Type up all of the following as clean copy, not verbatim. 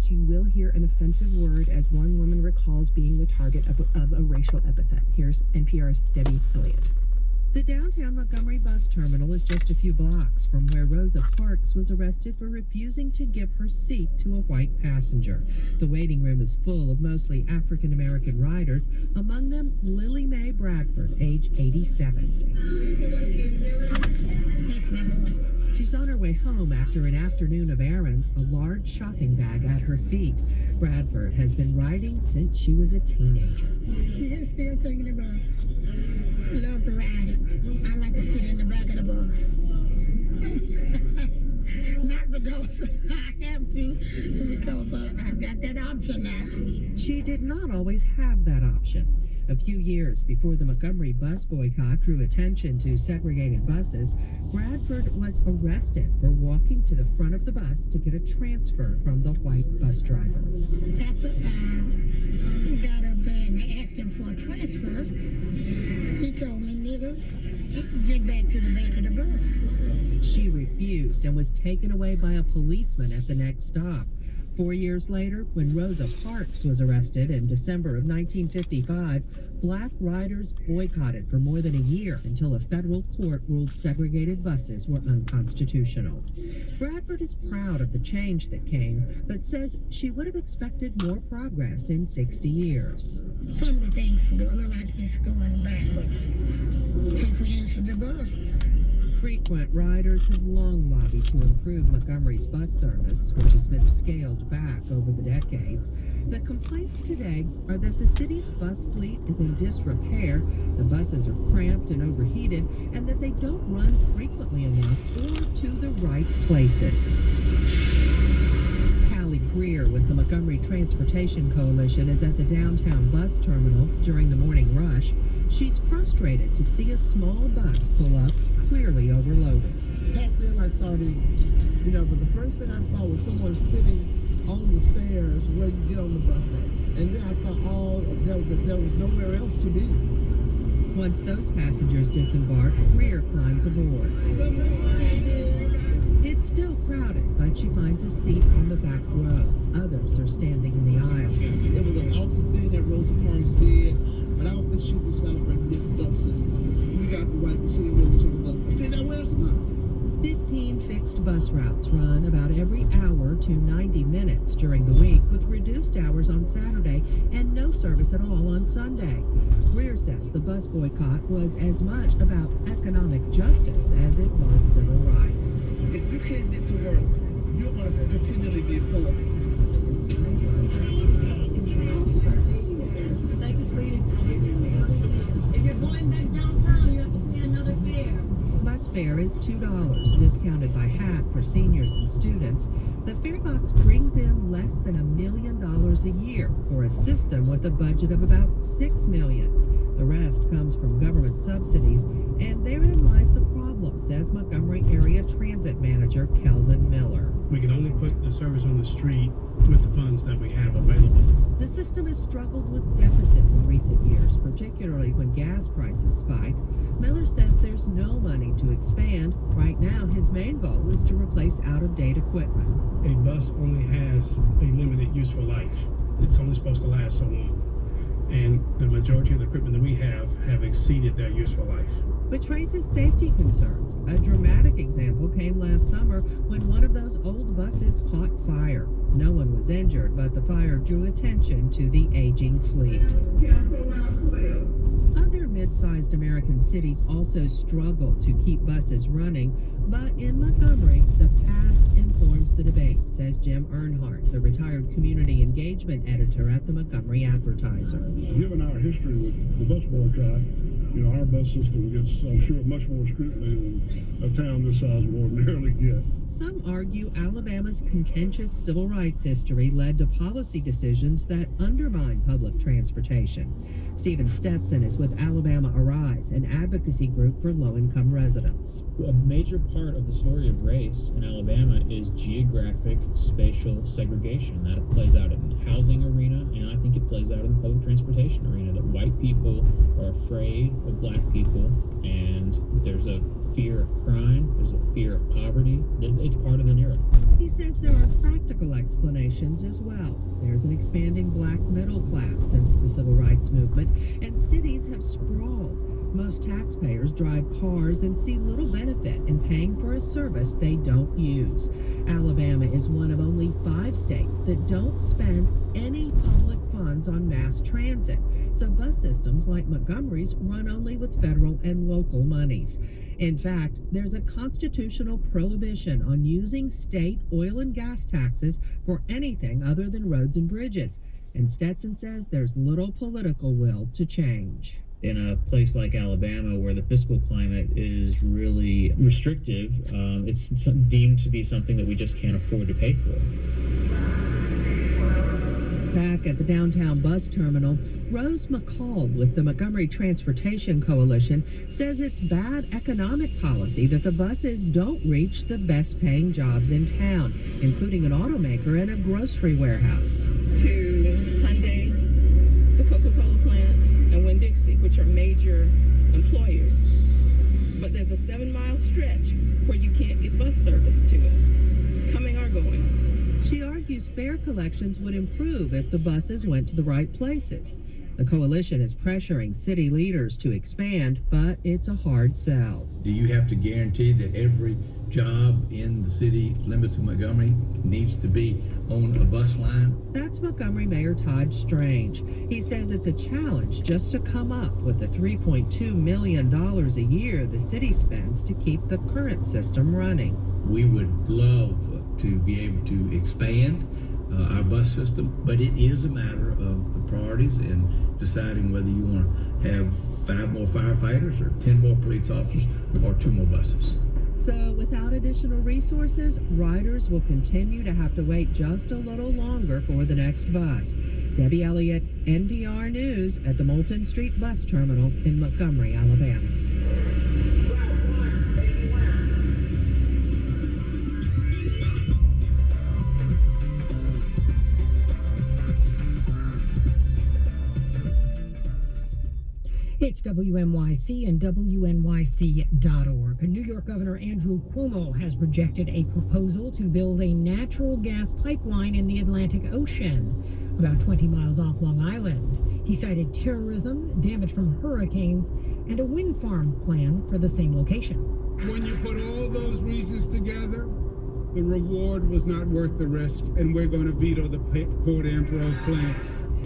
but you will hear an offensive word as one woman recalls being the target of a racial epithet. Here's NPR's Debbie Elliott. The downtown Montgomery bus terminal is just a few blocks from where Rosa Parks was arrested for refusing to give her seat to a white passenger. The waiting room is full of mostly African-American riders, among them Lily Mae Bradford, age 87. She's on her way home after an afternoon of errands, a large shopping bag at her feet. Bradford has been riding since she was a teenager. Yeah, still taking the bus. Love to ride it. I like to sit in the back of the bus. Not because I have to, because I've got that option now. She did not always have that option. A few years before the Montgomery bus boycott drew attention to segregated buses, Bradford was arrested for walking to the front of the bus to get a transfer from the white bus driver. At the time, he got up there and I asked him for a transfer. He told me, nigga, get back to the back of the bus. She refused and was taken away by a policeman at the next stop. 4 years later, when Rosa Parks was arrested in December of 1955, black riders boycotted for more than a year until a federal court ruled segregated buses were unconstitutional. Bradford is proud of the change that came, but says she would have expected more progress in 60 years. Some of the things look like it's going backwards. Comprehension of the buses. Frequent riders have long lobbied to improve Montgomery's bus service, which has been scaled back over the decades. The complaints today are that the city's bus fleet is in disrepair, the buses are cramped and overheated, and that they don't run frequently enough or to the right places. Callie Greer with the Montgomery Transportation Coalition is at the downtown bus terminal during the morning rush. She's frustrated to see a small bus pull up, clearly overloaded. Back then I saw but the first thing I saw was someone sitting on the stairs where you get on the bus at. And then I saw there was nowhere else to be. Once those passengers disembark, Greer climbs aboard. It's still crowded, but she finds a seat on the back row. Others are standing in the aisle. It was an awesome thing that Rosa Parks did, but I don't think she was celebrating this bus system. We got the right to sit and to the bus. Okay, now where's the bus? 15 fixed bus routes run about every hour to 90 minutes during the week, with reduced hours on Saturday and no service at all on Sunday. Greer says the bus boycott was as much about economic justice as it was civil rights. If you can't get to work, you're going to continually be poor. Bus fare is $2, discounted by half for seniors and students. The fare box brings in less than $1 million a year for a system with a budget of about $6 million. The rest comes from government subsidies, and therein lies the problem, says Montgomery Area Transit Manager Kelvin Miller. We can only put the service on the street with the funds that we have available. The system has struggled with deficits in recent years, particularly when gas prices spike. Miller says there's no money to expand. Right now, his main goal is to replace out-of-date equipment. A bus only has a limited useful life. It's only supposed to last so long. And the majority of the equipment that we have exceeded their useful life. Which raises safety concerns. A dramatic example came last summer when one of those old buses caught fire. No one was injured, but the fire drew attention to the aging fleet. Other mid-sized American cities also struggle to keep buses running, but in Montgomery, the past informs the debate, says Jim Earnhardt, the retired community engagement editor at the Montgomery Advertiser. Given our history with the bus boycott, our bus system gets, I'm sure, much more scrutiny than a town this size would ordinarily get. Some argue Alabama's contentious civil rights history led to policy decisions that undermine public transportation. Stephen Stetson is with Alabama Arise, an advocacy group for low-income residents. A major part of the story of race in Alabama is geographic spatial segregation. That plays out in the housing arena, and I think it plays out in the public transportation arena, that white people are afraid of black people, and there's a fear of crime, there's a fear of poverty. It's part of the narrative. He says there are practical explanations as well. There's an expanding black middle class since the civil rights movement, and cities have sprawled. Most taxpayers drive cars and see little benefit in paying for a service they don't use. Alabama is one of only 5 states that don't spend any public funds on mass transit, so bus systems like Montgomery's run only with federal and local monies. In fact, there's a constitutional prohibition on using state oil and gas taxes for anything other than roads and bridges. And Stetson says there's little political will to change. In a place like Alabama, where the fiscal climate is really restrictive, it's deemed to be something that we just can't afford to pay for. Back at the downtown bus terminal, Rose McCall with the Montgomery Transportation Coalition says it's bad economic policy that the buses don't reach the best paying jobs in town, including an automaker and a grocery warehouse. To Hyundai, the Coca-Cola plant, and Winn-Dixie, which are major employers. But there's a 7-mile stretch where you can't get bus service to it, coming or going. She argues fare collections would improve if the buses went to the right places. The coalition is pressuring city leaders to expand, but it's a hard sell. Do you have to guarantee that every job in the city limits of Montgomery needs to be on a bus line? That's Montgomery Mayor Todd Strange. He says it's a challenge just to come up with the $3.2 million a year the city spends to keep the current system running. We would love to be able to expand our bus system, but it is a matter of the priorities and deciding whether you want to have 5 more firefighters or 10 more police officers or 2 more buses. So without additional resources, riders will continue to have to wait just a little longer for the next bus. Debbie Elliott, NPR News at the Moulton Street Bus Terminal in Montgomery, Alabama. It's WNYC and WNYC.org. New York Governor Andrew Cuomo has rejected a proposal to build a natural gas pipeline in the Atlantic Ocean, about 20 miles off Long Island. He cited terrorism, damage from hurricanes, and a wind farm plan for the same location. When you put all those reasons together, the reward was not worth the risk, and we're going to veto the Port Ambrose plan.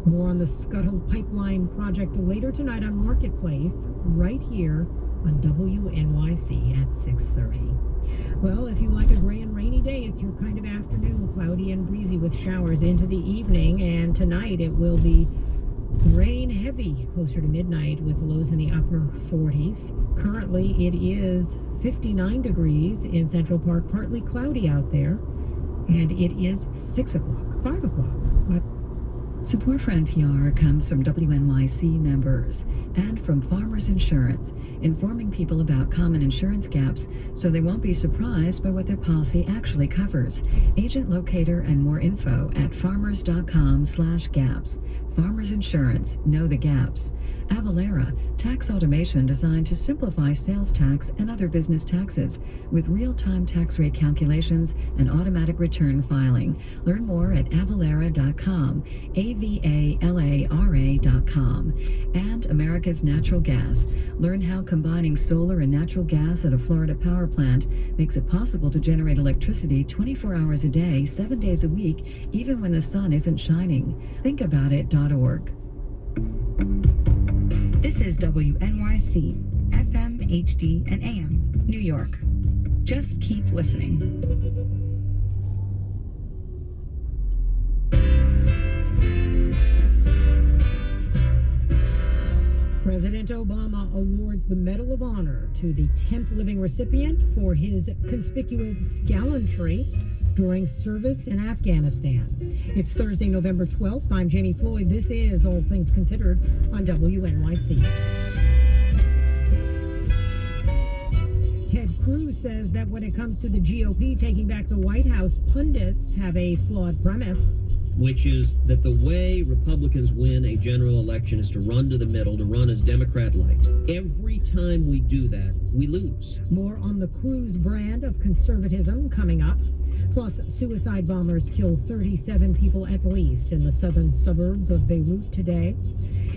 More on the Scuttle Pipeline project later tonight on Marketplace, right here on WNYC at 6:30. Well, if you like a gray and rainy day, it's your kind of afternoon, cloudy and breezy with showers into the evening, and tonight it will be rain heavy closer to midnight with lows in the upper 40s. Currently, it is 59 degrees in Central Park, partly cloudy out there, and it is 6 o'clock, 5 o'clock. Support for NPR comes from WNYC members and from Farmers Insurance, informing people about common insurance gaps so they won't be surprised by what their policy actually covers. Agent locator and more info at farmers.com/gaps. Farmers Insurance, know the gaps. Avalara, tax automation designed to simplify sales tax and other business taxes with real-time tax rate calculations and automatic return filing. Learn more at avalara.com, AVALARA.com. And America's Natural Gas. Learn how combining solar and natural gas at a Florida power plant makes it possible to generate electricity 24 hours a day, 7 days a week, even when the sun isn't shining. Thinkaboutit.org. This is WNYC, FM, HD, and AM, New York. Just keep listening. President Obama awards the Medal of Honor to the 10th living recipient for his conspicuous gallantry during service in Afghanistan. It's Thursday, November 12th. I'm Jamie Floyd. This is All Things Considered on WNYC. Ted Cruz says that when it comes to the GOP taking back the White House, pundits have a flawed premise. which is that the way Republicans win a general election is to run to the middle, to run as Democrat-like. Every time we do that, we lose. More on the Cruz brand of conservatism coming up. Plus, suicide bombers kill 37 people at least in the southern suburbs of Beirut today.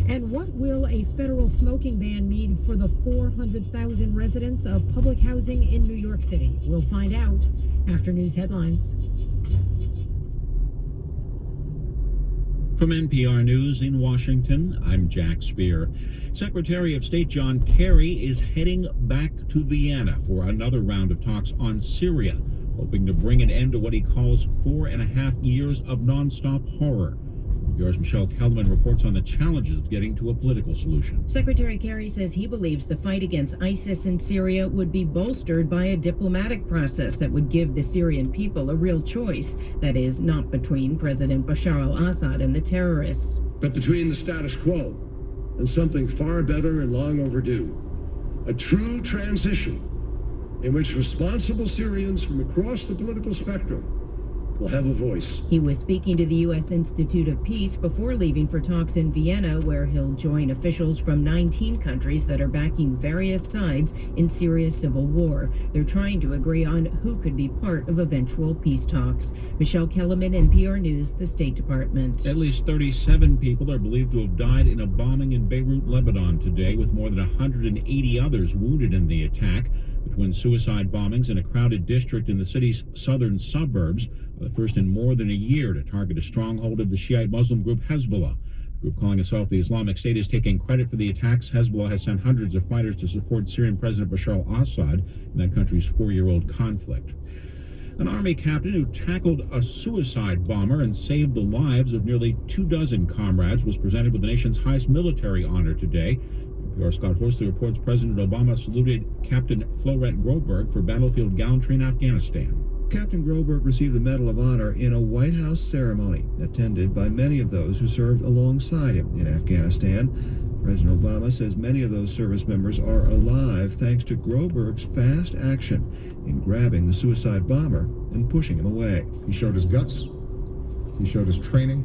And what will a federal smoking ban mean for the 400,000 residents of public housing in New York City? We'll find out after news headlines. From NPR News in Washington, I'm Jack Speer. Secretary of State John Kerry is heading back to Vienna for another round of talks on Syria, hoping to bring an end to what he calls 4.5 years of nonstop horror. NPR's Michelle Kellerman reports on the challenges of getting to a political solution. Secretary Kerry says he believes the fight against ISIS in Syria would be bolstered by a diplomatic process that would give the Syrian people a real choice. That is, not between President Bashar al-Assad and the terrorists, but between the status quo and something far better and long overdue. A true transition in which responsible Syrians from across the political spectrum will have a voice. He was speaking to the U.S. Institute of Peace before leaving for talks in Vienna, where he'll join officials from 19 countries that are backing various sides in Syria's civil war. They're trying to agree on who could be part of eventual peace talks. Michelle Kellerman, NPR News, the State Department. At least 37 people are believed to have died in a bombing in Beirut, Lebanon today, with more than 180 others wounded in the attack. The twin suicide bombings in a crowded district in the city's southern suburbs are the first in more than a year to target a stronghold of the Shiite Muslim group Hezbollah. The group calling itself the Islamic State is taking credit for the attacks. Hezbollah has sent hundreds of fighters to support Syrian President Bashar al-Assad in that country's 4-year-old conflict. An Army captain who tackled a suicide bomber and saved the lives of nearly 24 comrades was presented with the nation's highest military honor today. NPR's Scott Horsley reports President Obama saluted Captain Florent Groberg for battlefield gallantry in Afghanistan. Captain Groberg received the Medal of Honor in a White House ceremony attended by many of those who served alongside him in Afghanistan. President Obama says many of those service members are alive thanks to Groberg's fast action in grabbing the suicide bomber and pushing him away. He showed his guts. He showed his training,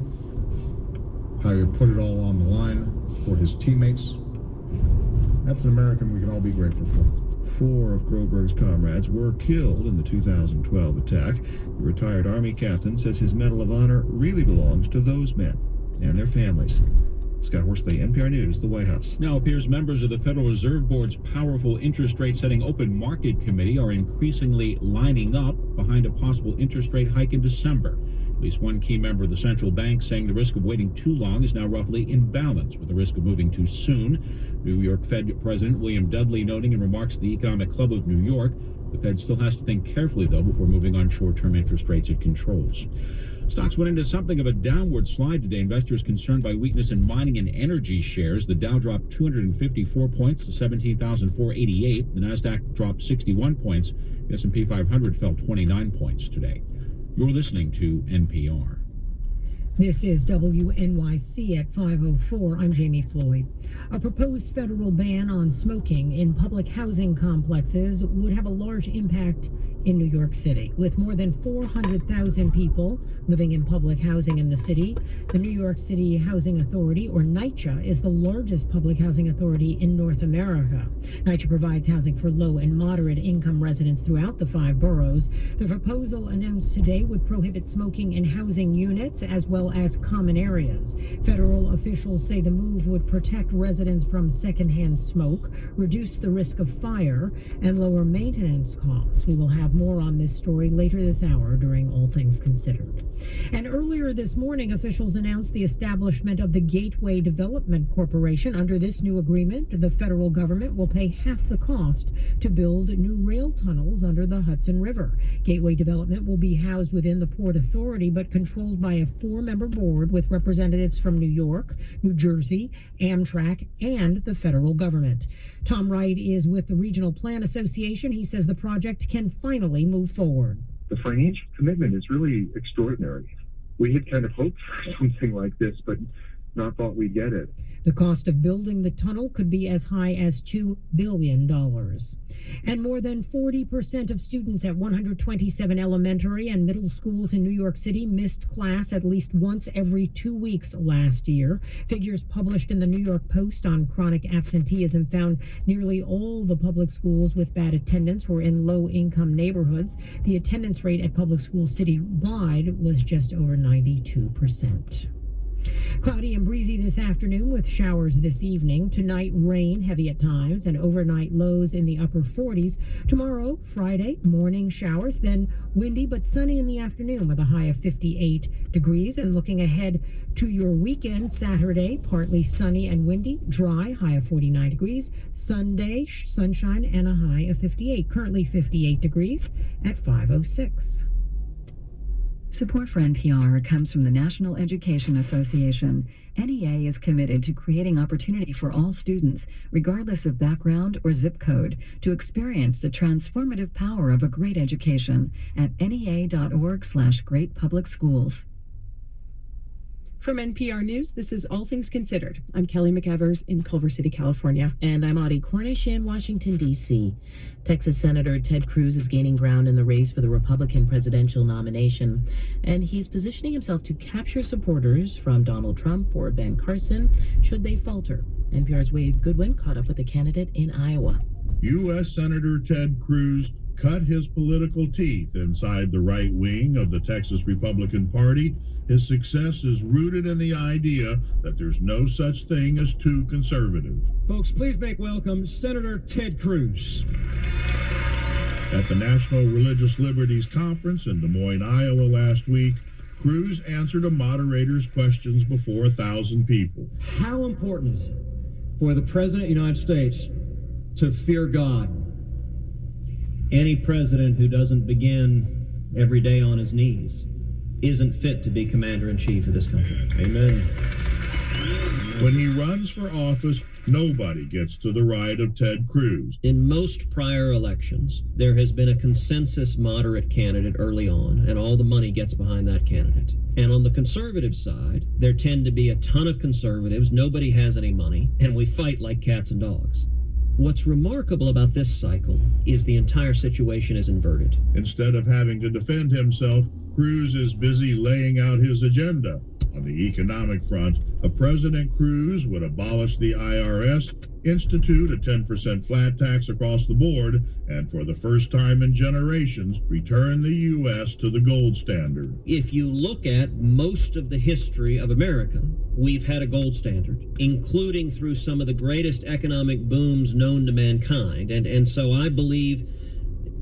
how he put it all on the line for his teammates. That's an American we can all be grateful for. 4 of Groberg's comrades were killed in the 2012 attack. The retired Army captain says his Medal of Honor really belongs to those men and their families. Scott Horsley, NPR News, the White House. Now appears members of the Federal Reserve Board's powerful interest rate setting open market committee are increasingly lining up behind a possible interest rate hike in December. At least one key member of the central bank saying the risk of waiting too long is now roughly in balance with the risk of moving too soon. New York Fed President William Dudley noting in remarks to the Economic Club of New York, the Fed still has to think carefully, though, before moving on short-term interest rates it controls. Stocks went into something of a downward slide today. Investors concerned by weakness in mining and energy shares. The Dow dropped 254 points to 17,488. The Nasdaq dropped 61 points. The S&P 500 fell 29 points today. You're listening to NPR. This is WNYC at 5:04. I'm Jamie Floyd. A proposed federal ban on smoking in public housing complexes would have a large impact in New York City. With more than 400,000 people living in public housing in the city, the New York City Housing Authority, or NYCHA, is the largest public housing authority in North America. NYCHA provides housing for low and moderate income residents throughout the 5 boroughs. The proposal announced today would prohibit smoking in housing units as well as common areas. Federal officials say the move would protect residents from secondhand smoke, reduce the risk of fire, and lower maintenance costs. We will have more on this story later this hour during All Things Considered. And earlier this morning, officials announced the establishment of the Gateway Development Corporation. Under this new agreement, the federal government will pay half the cost to build new rail tunnels under the Hudson River. Gateway Development will be housed within the Port Authority, but controlled by a 4-member board with representatives from New York, New Jersey, Amtrak, and the federal government. Tom Wright is with the Regional Plan Association. He says the project can finally move forward. The financial commitment is really extraordinary. We had kind of hoped for something like this, but not thought we'd get it. The cost of building the tunnel could be as high as $2 billion. And more than 40% of students at 127 elementary and middle schools in New York City missed class at least once every 2 weeks last year. Figures published in the New York Post on chronic absenteeism found nearly all the public schools with bad attendance were in low-income neighborhoods. The attendance rate at public schools citywide was just over 92%. Cloudy and breezy this afternoon with showers this evening. Tonight, rain, heavy at times, and overnight lows in the upper 40s. Tomorrow, Friday, morning showers, then windy but sunny in the afternoon with a high of 58 degrees. And looking ahead to your weekend, Saturday, partly sunny and windy, dry, high of 49 degrees. Sunday, sunshine and a high of 58. Currently 58 degrees at 5:06. Support for NPR comes from the National Education Association. NEA is committed to creating opportunity for all students, regardless of background or zip code, to experience the transformative power of a great education at nea.org/greatpublicschools. From NPR News, this is All Things Considered. I'm Kelly McEvers in Culver City, California. And I'm Audie Cornish in Washington, D.C. Texas Senator Ted Cruz is gaining ground in the race for the Republican presidential nomination, and he's positioning himself to capture supporters from Donald Trump or Ben Carson should they falter. NPR's Wade Goodwin caught up with the candidate in Iowa. U.S. Senator Ted Cruz cut his political teeth inside the right wing of the Texas Republican Party. His success is rooted in the idea that there's no such thing as too conservative. Folks, please make welcome Senator Ted Cruz. At the National Religious Liberties Conference in Des Moines, Iowa last week, Cruz answered a moderator's questions before 1,000 people. How important is it for the President of the United States to fear God? Any president who doesn't begin every day on his knees isn't fit to be commander-in-chief of this country. Amen. When he runs for office, nobody gets to the right of Ted Cruz. In most prior elections, there has been a consensus moderate candidate early on, and all the money gets behind that candidate. And on the conservative side, there tend to be a ton of conservatives, nobody has any money, and we fight like cats and dogs. What's remarkable about this cycle is the entire situation is inverted. Instead of having to defend himself, Cruz is busy laying out his agenda. On the economic front, a President Cruz would abolish the IRS, institute a 10% flat tax across the board, and for the first time in generations, return the U.S. to the gold standard. If you look at most of the history of America, we've had a gold standard, including through some of the greatest economic booms known to mankind. And so I believe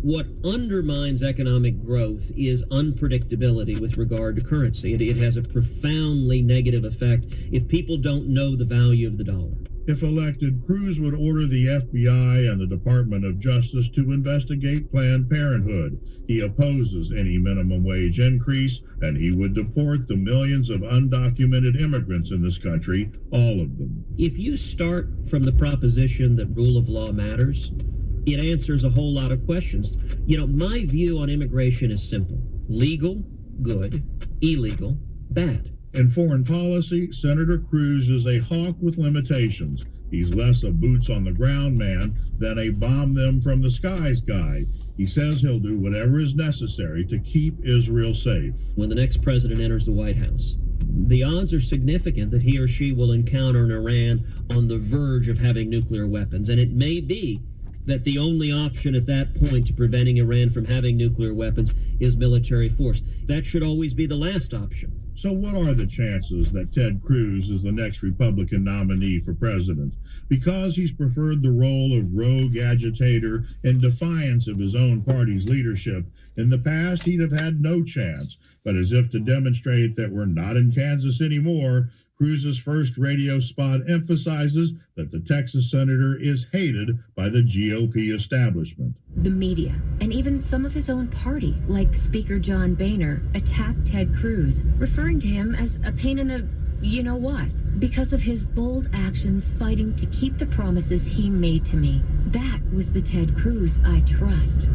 what undermines economic growth is unpredictability with regard to currency. It has a profoundly negative effect if people don't know the value of the dollar. If elected, Cruz would order the FBI and the Department of Justice to investigate Planned Parenthood. He opposes any minimum wage increase, and he would deport the millions of undocumented immigrants in this country, all of them. If you start from the proposition that rule of law matters, it answers a whole lot of questions. You know, my view on immigration is simple. Legal, good. Illegal, bad. In foreign policy, Senator Cruz is a hawk with limitations. He's less a boots-on-the-ground man than a bomb-them-from-the-skies guy. He says he'll do whatever is necessary to keep Israel safe. When the next president enters the White House, the odds are significant that he or she will encounter an Iran on the verge of having nuclear weapons. And it may be that the only option at that point to preventing Iran from having nuclear weapons is military force. That should always be the last option. So what are the chances that Ted Cruz is the next Republican nominee for president? Because he's preferred the role of rogue agitator in defiance of his own party's leadership, in the past he'd have had no chance. But as if to demonstrate that we're not in Kansas anymore, Cruz's first radio spot emphasizes that the Texas senator is hated by the GOP establishment. The media, and even some of his own party, like Speaker John Boehner, attacked Ted Cruz, referring to him as a pain in the you-know-what, because of his bold actions fighting to keep the promises he made to me. That was the Ted Cruz I trust.